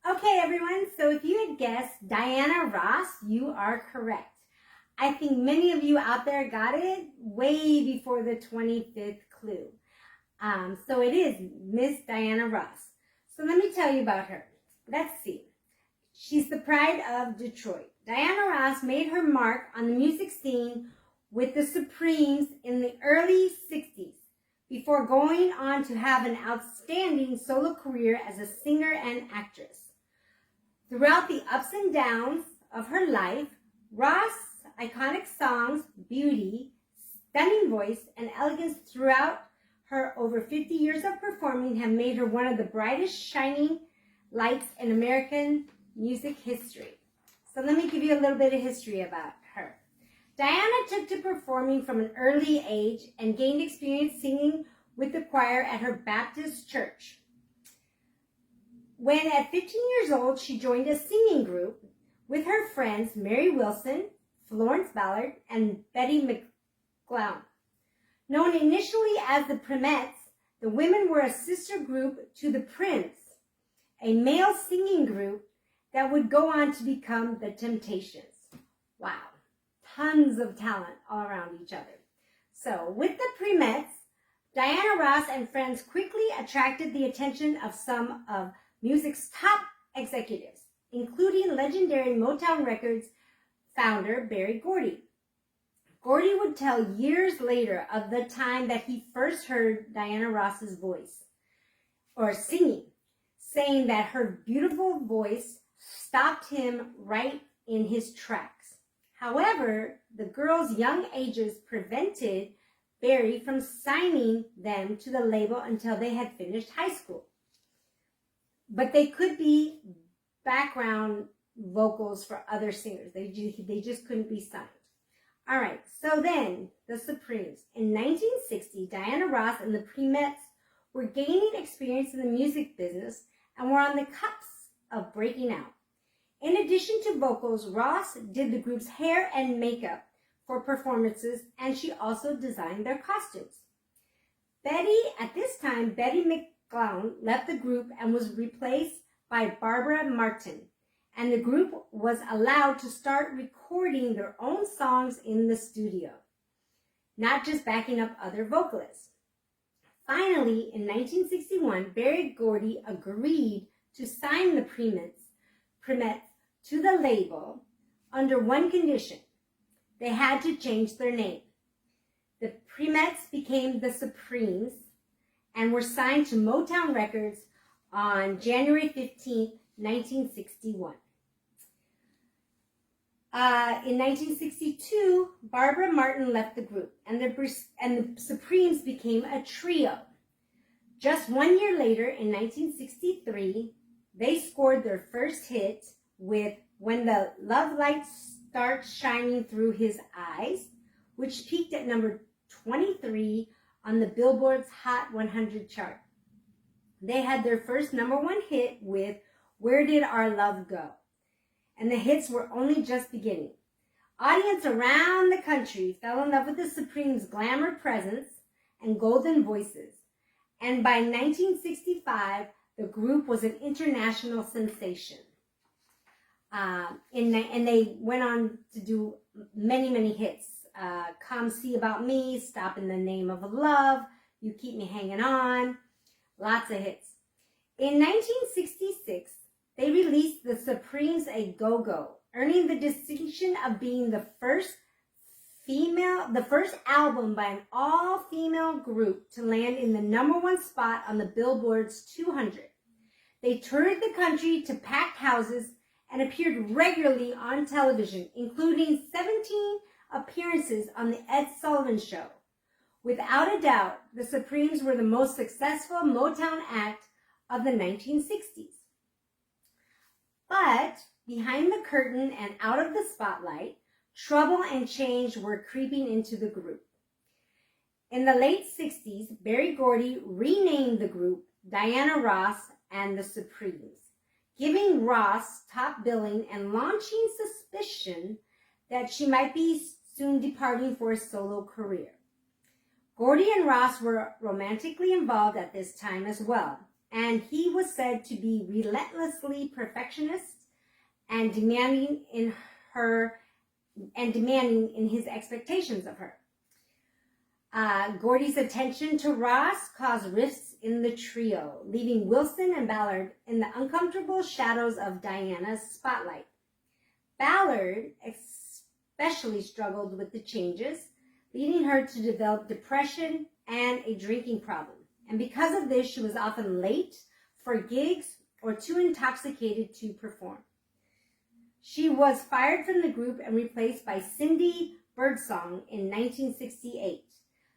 Okay, everyone, so if you had guessed Diana Ross, you are correct. I think many of you out there got it way before the 25th clue. So it is Miss Diana Ross. So let me tell you about her. Let's see. She's the pride of Detroit. Diana Ross made her mark on the music scene with the Supremes in the early 60s before going on to have an outstanding solo career as a singer and actress. Throughout the ups and downs of her life, Ross' iconic songs, beauty, stunning voice, and elegance throughout her over 50 years of performing have made her one of the brightest shining lights in American music history. So let me give you a little bit of history about her. Diana took to performing from an early age and gained experience singing with the choir at her Baptist church. When at 15 years old, she joined a singing group with her friends Mary Wilson, Florence Ballard, and Betty McGlown. Known initially as the Primettes, the women were a sister group to the Prince, a male singing group that would go on to become the Temptations. Wow, tons of talent all around each other. So with the Primettes, Diana Ross and friends quickly attracted the attention of some of music's top executives, including legendary Motown Records founder Berry Gordy. Gordy would tell years later of the time that he first heard Diana Ross's voice, or singing, saying that her beautiful voice stopped him right in his tracks. However, the girls' young ages prevented Berry from signing them to the label until they had finished high school. But they could be background vocals for other singers. They just couldn't be signed. All right, so then the Supremes. In 1960, Diana Ross and the Primettes were gaining experience in the music business and were on the cusp of breaking out. In addition to vocals, Ross did the group's hair and makeup for performances, and she also designed their costumes. At this time, Betty McGlown left the group and was replaced by Barbara Martin, and the group was allowed to start recording their own songs in the studio, not just backing up other vocalists. Finally, in 1961, Berry Gordy agreed to sign the Primettes to the label under one condition. They had to change their name. The Primettes became the Supremes and were signed to Motown Records on January 15, 1961. In 1962, Barbara Martin left the group, and the Supremes became a trio. Just 1 year later, in 1963, they scored their first hit with When the Love Light Starts Shining Through His Eyes, which peaked at number 23 on the Billboard's Hot 100 chart. They had their first number one hit with Where Did Our Love Go? And the hits were only just beginning. Audience around the country fell in love with the Supremes' glamour presence and golden voices. And by 1965, the group was an international sensation. And they went on to do many, many hits. Come See About Me, Stop in the Name of Love, You Keep Me Hanging On, lots of hits. In 1966, they released the Supremes A Go-Go, earning the distinction of being the first album by an all-female group to land in the number one spot on the Billboard's 200. They toured the country to packed houses and appeared regularly on television, including 17 appearances on The Ed Sullivan Show. Without a doubt, the Supremes were the most successful Motown act of the 1960s. But behind the curtain and out of the spotlight, trouble and change were creeping into the group. In the late 60s, Berry Gordy renamed the group Diana Ross and the Supremes, giving Ross top billing and launching suspicion that she might be soon departing for a solo career. Gordy and Ross were romantically involved at this time as well, and he was said to be relentlessly perfectionist and demanding in his expectations of her. Gordy's attention to Ross caused rifts in the trio, leaving Wilson and Ballard in the uncomfortable shadows of Diana's spotlight. Ballard especially struggled with the changes, leading her to develop depression and a drinking problem. And because of this, she was often late for gigs or too intoxicated to perform. She was fired from the group and replaced by Cindy Birdsong in 1968.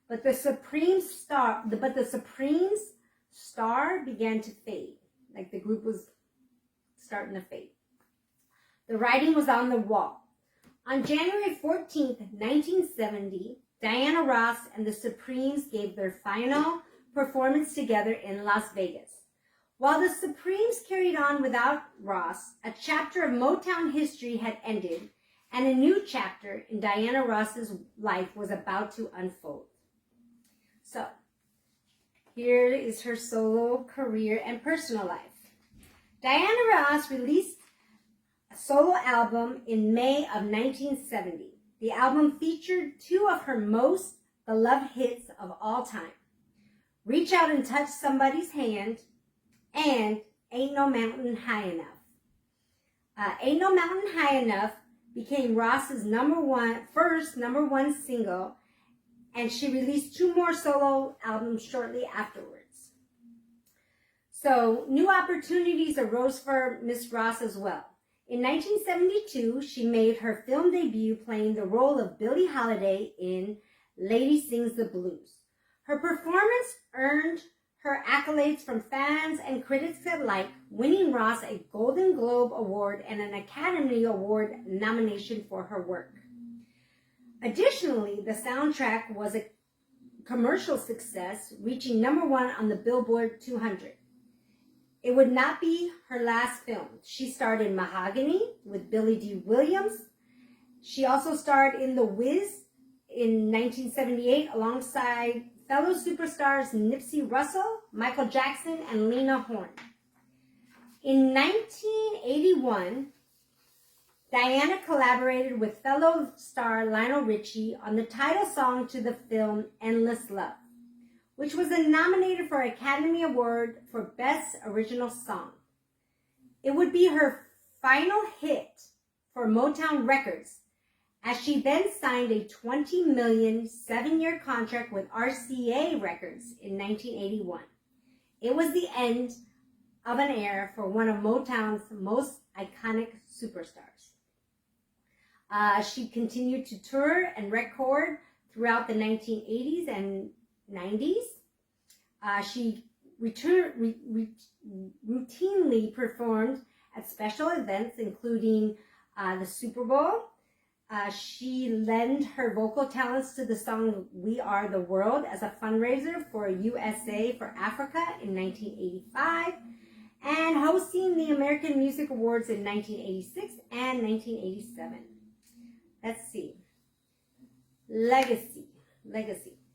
But the Supremes' star began to fade, like the group was starting to fade. The writing was on the wall. On January 14th, 1970, Diana Ross and the Supremes gave their final performance together in Las Vegas. While the Supremes carried on without Ross, a chapter of Motown history had ended, and a new chapter in Diana Ross's life was about to unfold. So, here is her solo career and personal life. Diana Ross released a solo album in May of 1970. The album featured two of her most beloved hits of all time, Reach Out and Touch Somebody's Hand and Ain't No Mountain High Enough. Ain't No Mountain High Enough became Ross's first number one single, and she released two more solo albums shortly afterwards. So new opportunities arose for Miss Ross as well. In 1972, she made her film debut playing the role of Billie Holiday in Lady Sings the Blues. Her performance earned her accolades from fans and critics alike, winning Ross a Golden Globe Award and an Academy Award nomination for her work. Additionally, the soundtrack was a commercial success, reaching number one on the Billboard 200. It would not be her last film. She starred in Mahogany with Billy D. Williams. She also starred in The Wiz in 1978 alongside fellow superstars Nipsey Russell, Michael Jackson, and Lena Horne. In 1981, Diana collaborated with fellow star Lionel Richie on the title song to the film Endless Love, which was nominated for Academy Award for Best Original Song. It would be her final hit for Motown Records, as she then signed a $20 million 7-year contract with RCA Records in 1981. It was the end of an era for one of Motown's most iconic superstars. She continued to tour and record throughout the 1980s and 90s. She routinely performed at special events, including the Super Bowl. She lent her vocal talents to the song We Are the World as a fundraiser for USA for Africa in 1985, and hosting the American Music Awards in 1986 and 1987. Let's see. Legacy.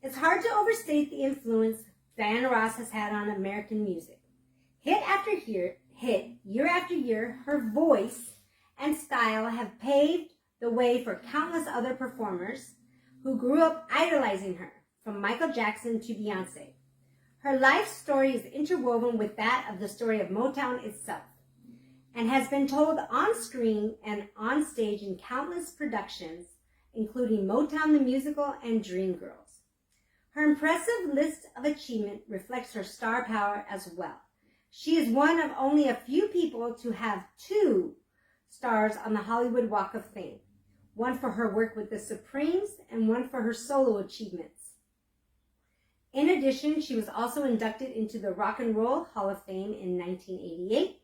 It's hard to overstate the influence Diana Ross has had on American music. Hit after hit, year after year, her voice and style have paved the way for countless other performers who grew up idolizing her, from Michael Jackson to Beyonce. Her life story is interwoven with that of the story of Motown itself, and has been told on screen and on stage in countless productions, including Motown the Musical and Dreamgirls. Her impressive list of achievement reflects her star power as well. She is one of only a few people to have 2 stars on the Hollywood Walk of Fame, one for her work with the Supremes and one for her solo achievements. In addition, she was also inducted into the Rock and Roll Hall of Fame in 1988,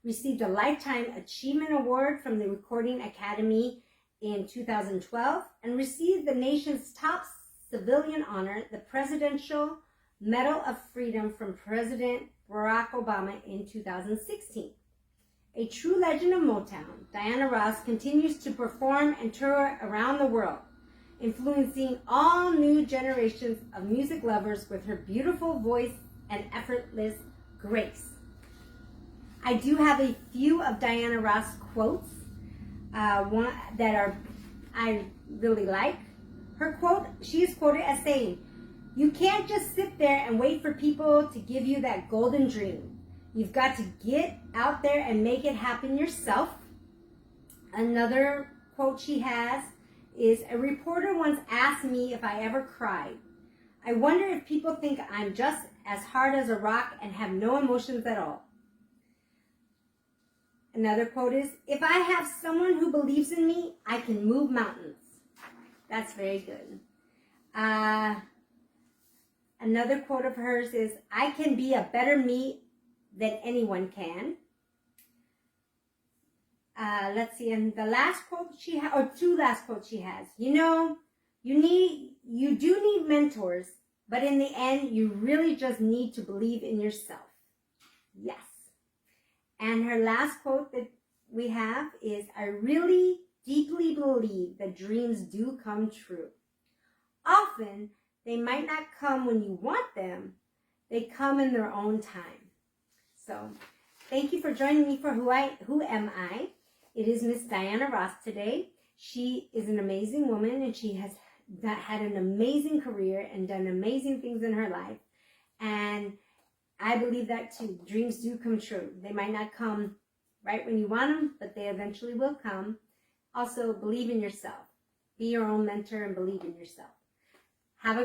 received a Lifetime Achievement Award from the Recording Academy in 2012, and received the nation's top civilian honor, the Presidential Medal of Freedom from President Barack Obama in 2016. A true legend of Motown, Diana Ross continues to perform and tour around the world, influencing all new generations of music lovers with her beautiful voice and effortless grace. I do have a few of Diana Ross quotes one that I really like. Her quote, she is quoted as saying, "You can't just sit there and wait for people to give you that golden dream. You've got to get out there and make it happen yourself." Another quote she has is, "A reporter once asked me if I ever cried. I wonder if people think I'm just as hard as a rock and have no emotions at all." Another quote is, "If I have someone who believes in me, I can move mountains." That's very good. Another quote of hers is, "I can be a better me than anyone can." Let's see, and the last quote she has, or two last quotes she has. "You know, you do need mentors, but in the end, you really just need to believe in yourself." Yes. And her last quote that we have is, "I really deeply believe that dreams do come true. Often, they might not come when you want them. They come in their own time." So, thank you for joining me for Who Am I? It is Miss Diana Ross today. She is an amazing woman, and she has had an amazing career and done amazing things in her life. And I believe that too. Dreams do come true. They might not come right when you want them, but they eventually will come. Also, believe in yourself. Be your own mentor and believe in yourself. Have a